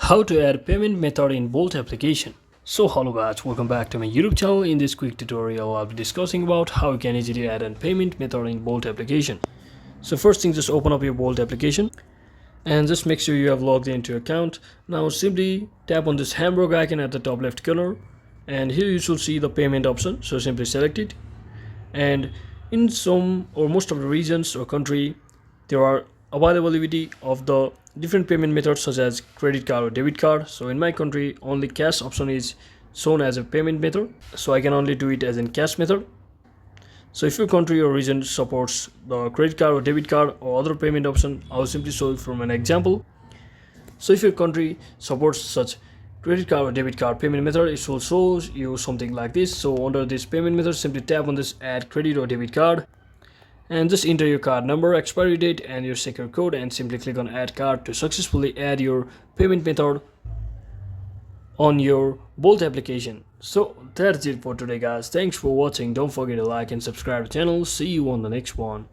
How to add payment method in Bolt application. So hello guys, welcome back to my YouTube channel. In this quick tutorial I'll be discussing about how you can easily add a payment method in Bolt application. So first thing, just open up your Bolt application and just make sure you have logged into your account. Now simply tap on this hamburger icon at the top left corner, and here you should see the payment option. So simply select it, and in some or most of the regions or country there are availability of the different payment methods such as credit card or debit card. So in my country only cash option is shown as a payment method, so I can only do it as in cash method. So if your country or region supports the credit card or debit card or other payment option, I will simply show you from an example. So if your country supports such credit card or debit card payment method, it will show you something like this. So under this payment method, simply tap on this add credit or debit card and just enter your card number, expiry date and your secure code, and simply click on add card to successfully add your payment method on your Bolt application. So that's it for today guys. Thanks for watching. Don't forget to like and subscribe to the channel. See you on the next one.